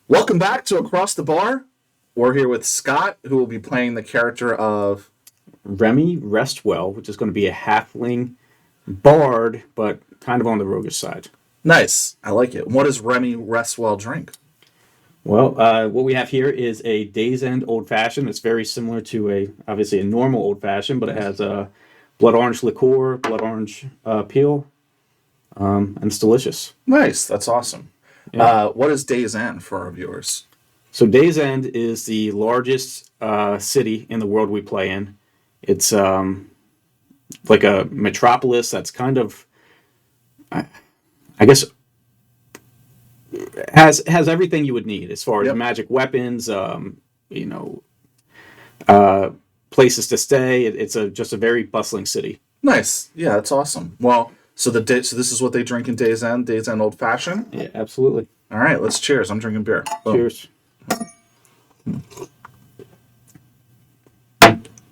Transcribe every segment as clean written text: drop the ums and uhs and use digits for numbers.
Welcome back to Across the Bar. We're here with Scott, who will be playing the character of. Remy Restwell, which is going to be a halfling bard, but kind of on the roguish side. Nice, I like it. What does Remy Restwell drink? Well, what we have here is a Days End Old Fashioned. It's very similar to obviously a normal Old Fashioned, but it has blood orange liqueur, blood orange peel, and it's delicious. Nice, that's awesome. Yeah. What is Days End for our viewers? So Days End is the largest city in the world we play in. It's like a metropolis that's kind of, I guess, has everything you would need as far as Yep. magic weapons, you know, places to stay. It's just a very bustling city. Nice, yeah, that's awesome. Well, so this is what they drink in Days End Old Fashioned. Yeah, absolutely. All right, let's cheers. I'm drinking beer. Boom. Cheers.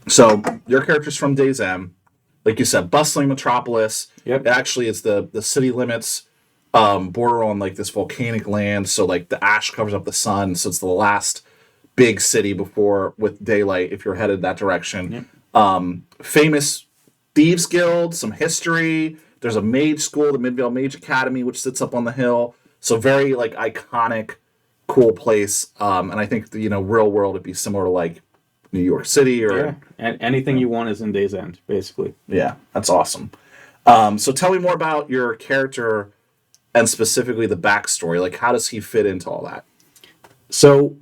So your character's from Days End, like you said, bustling metropolis. Yep. It actually is the city limits border on like this volcanic land, so like the ash covers up the sun, so it's the last big city before with daylight if you're headed that direction. Yep. Famous thieves guild, some history. There's a mage school, the Midvale Mage Academy, which sits up on the hill. So very like iconic, cool place. And I think real world would be similar to like New York City or Yeah, and anything you want is in Days End, basically. yeah, that's awesome. So tell me more about your character and specifically the backstory. Like, how does he fit into all that? So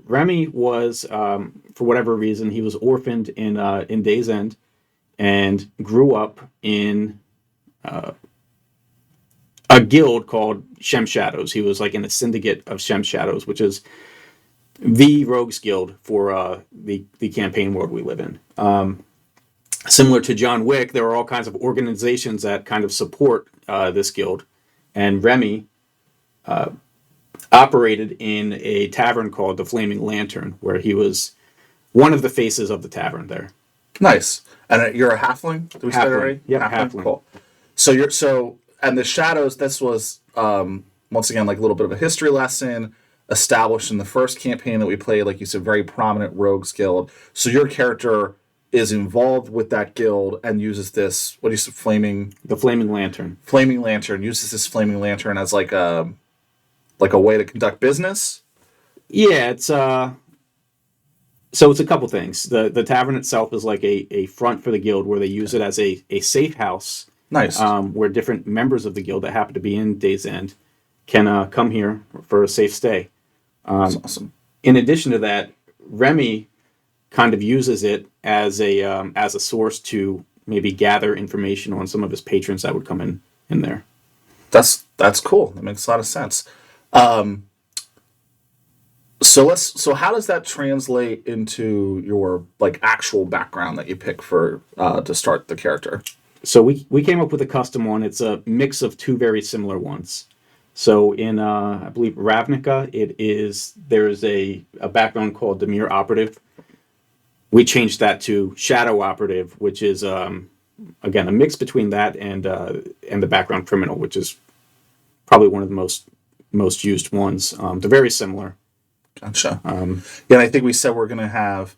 Remy was, for whatever reason, he was orphaned in Days End, and grew up in a guild called Shem Shadows. He was like in a syndicate of Shem Shadows, which is the rogues guild for the campaign world we live in. Similar to John Wick, there are all kinds of organizations that kind of support this guild, and Remy operated in a tavern called the Flaming Lantern, where he was one of the faces of the tavern there. Nice. And you're a halfling? Did we say that Halfling. right? Yep, halfling. Cool. And the shadows. This was once again like a little bit of a history lesson established in the first campaign that we played. Like you said, very prominent rogues guild. So your character is involved with that guild and uses this. What do you say? The Flaming Lantern. Flaming lantern uses this flaming lantern as like a way to conduct business. Yeah, it's so it's a couple things. The tavern itself is like a front for the guild where they use it as a safe house. Nice. Where different members of the guild that happen to be in Days End can come here for a safe stay. That's awesome. In addition to that, Remy kind of uses it as a source to maybe gather information on some of his patrons that would come in there. That's cool. That makes a lot of sense. So how does that translate into your like actual background that you pick for to start the character? So we came up with a custom one. It's a mix of two very similar ones. So in I believe Ravnica, there's a background called Demir Operative. We changed that to Shadow Operative, which is again a mix between that and the background criminal, which is probably one of the most used ones. They're very similar. Gotcha. Yeah, and I think we said we're gonna have.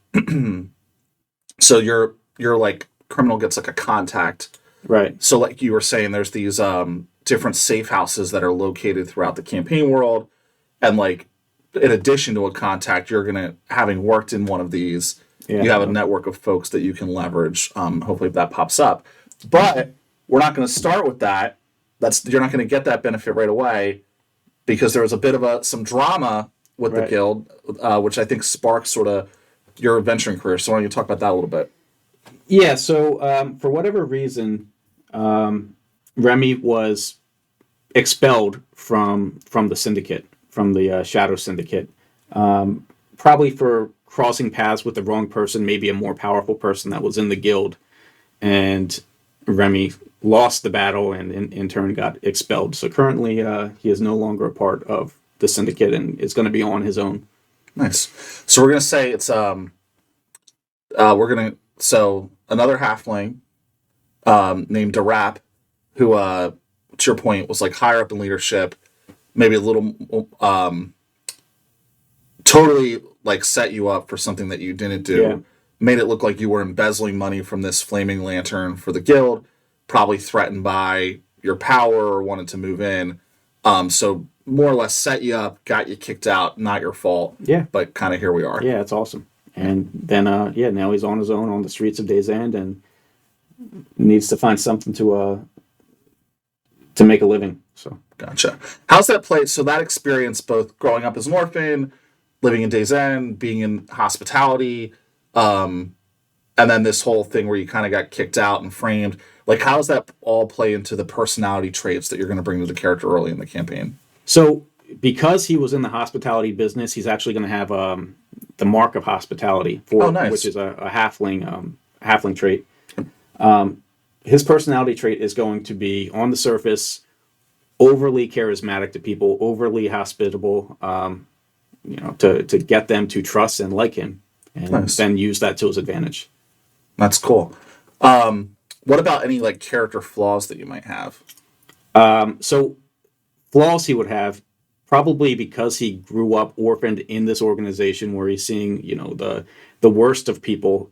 So your like criminal gets like a contact. Right. So like you were saying, there's these different safe houses that are located throughout the campaign world, and like in addition to a contact, you're gonna having worked in one of these. Yeah. You have a network of folks that you can leverage. Hopefully, if that pops up, but we're not going to start with that. You're not going to get that benefit right away because there was a bit of some drama with the Right. guild, which I think sparks sort of your adventuring career. So why don't you talk about that a little bit? Yeah. So for whatever reason, Remy was expelled from the syndicate, from the Shadow Syndicate, probably for crossing paths with the wrong person, maybe a more powerful person that was in the guild, and Remy lost the battle and in turn got expelled. So currently he is no longer a part of the syndicate and is going to be on his own. Nice. So we're gonna say it's so another halfling named Darap, who to your point was like higher up in leadership, maybe a little totally like set you up for something that you didn't do. Yeah. Made it look like you were embezzling money from this flaming lantern for the guild, probably threatened by your power or wanted to move in. So more or less set you up, got you kicked out, not your fault. Yeah. But kind of here we are. Yeah, it's awesome. And then, now he's on his own on the streets of Days End and needs to find something to make a living. So Gotcha. How's that played? So that experience, both growing up as an orphan, living in Days End, being in hospitality, and then this whole thing where you kind of got kicked out and framed. Like, how does that all play into the personality traits that you're going to bring to the character early in the campaign? So because he was in the hospitality business, he's actually going to have the mark of hospitality for nice. which is a halfling trait. His personality trait is going to be, on the surface, overly charismatic to people, overly hospitable, to get them to trust and like him, and Nice. then use that to his advantage. That's cool. What about any like character flaws that you might have? So flaws he would have, probably because he grew up orphaned in this organization where he's seeing, the worst of people.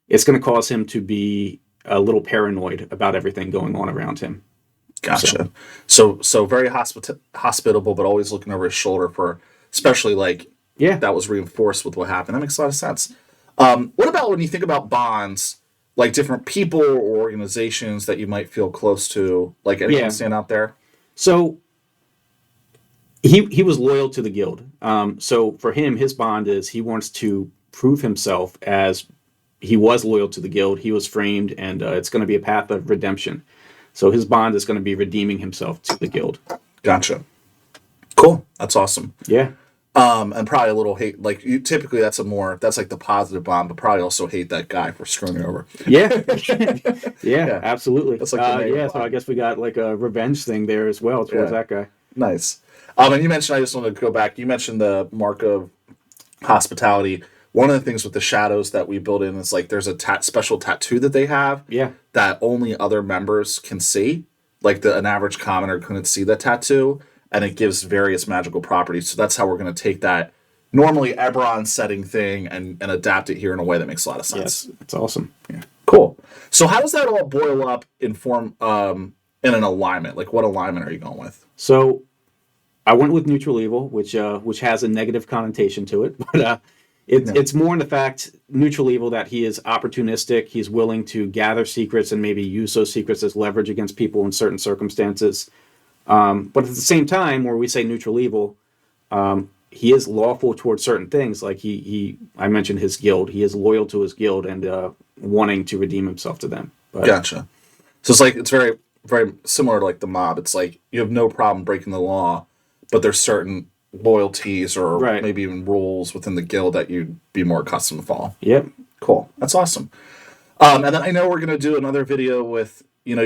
It's going to cause him to be a little paranoid about everything going on around him. Gotcha. So very hospitable, but always looking over his shoulder for, especially like, Yeah. that was reinforced with what happened. That makes a lot of sense. What about when you think about bonds, like different people or organizations that you might feel close to? Like anything stand out there? So he was loyal to the guild. So for him, his bond is he wants to prove himself as he was loyal to the guild. He was framed, and it's going to be a path of redemption. So his bond is going to be redeeming himself to the guild. Gotcha. Cool. That's awesome. Yeah. And probably a little hate. Like you typically, that's like the positive bond, but probably also hate that guy for screwing you over. Yeah. yeah, absolutely. That's like the negative so bond. I guess we got like a revenge thing there as well towards that guy. Nice. And you mentioned, I just want to go back. You mentioned the mark of hospitality. One of the things with the shadows that we build in is like there's a special tattoo that they have that only other members can see. Like an average commoner couldn't see the tattoo, and it gives various magical properties. So that's how we're going to take that normally Eberron setting thing and adapt it here in a way that makes a lot of sense. Yes, it's awesome. Yeah. Cool. So how does that all boil up in form in an alignment? Like what alignment are you going with? So I went with neutral evil, which has a negative connotation to it, but it's more in the fact, neutral evil, that he is opportunistic. He's willing to gather secrets and maybe use those secrets as leverage against people in certain circumstances. But at the same time, where we say neutral evil, he is lawful towards certain things. Like I mentioned his guild. He is loyal to his guild and wanting to redeem himself to them. But, Gotcha. So it's very, very similar to like the mob. It's like you have no problem breaking the law, but there's certain loyalties or maybe even rules within the guild that you'd be more accustomed to follow. Yep. Cool. That's awesome. And then I know we're going to do another video with, you know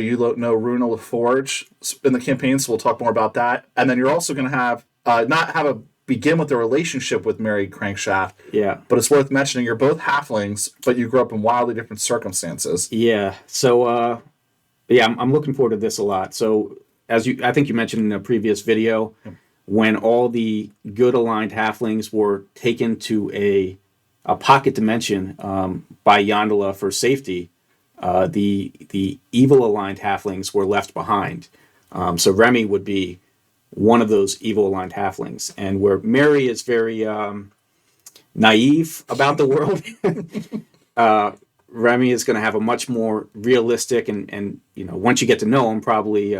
Runa LaForge in the campaign, so we'll talk more about that. And then you're also going to have, begin with a relationship with Mary Crankshaft. Yeah. But it's worth mentioning you're both halflings, but you grew up in wildly different circumstances. Yeah. So, I'm looking forward to this a lot. So, I think you mentioned in a previous video, when all the good aligned halflings were taken to a pocket dimension by Yondala for safety, the evil aligned halflings were left behind. So Remy would be one of those evil aligned halflings, and where Mary is very naive about the world, Remy is going to have a much more realistic and once you get to know him, probably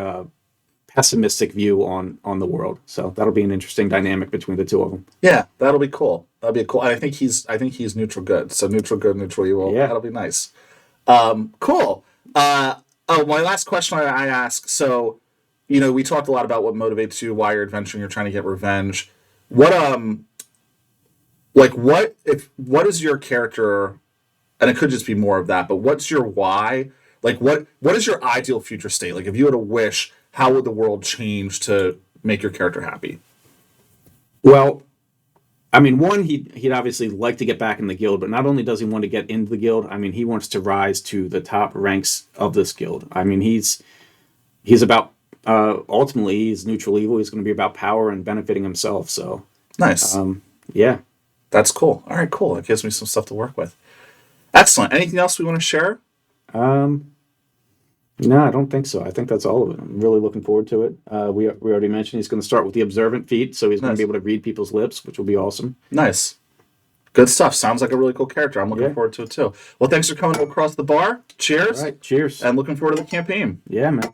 pessimistic view on the world. So that'll be an interesting dynamic between the two of them. Yeah, that'll be cool. That'll be cool. And I think he's neutral good. So neutral good, neutral evil. Yeah. That'll be nice. Cool. My last question I ask. So, we talked a lot about what motivates you, why you're adventuring, you're trying to get revenge. What is your character? And it could just be more of that, but what's your why? Like, what is your ideal future state? Like, if you had a wish, how would the world change to make your character happy? Well, I mean, one, he'd obviously like to get back in the guild, but not only does he want to get into the guild, I mean, he wants to rise to the top ranks of this guild. I mean, he's about, ultimately, he's neutral evil. He's going to be about power and benefiting himself. So, Nice. Yeah. That's cool. All right, cool. That gives me some stuff to work with. Excellent. Anything else we want to share? No, I don't think so. I think that's all of it. I'm really looking forward to it. We already mentioned he's going to start with the observant feat, so he's going to Nice. be able to read people's lips, which will be awesome. Nice. Good stuff. Sounds like a really cool character. I'm looking Yeah. forward to it too. Well, thanks for coming across the bar. Cheers. All right. Cheers. And looking forward to the campaign. Yeah, man.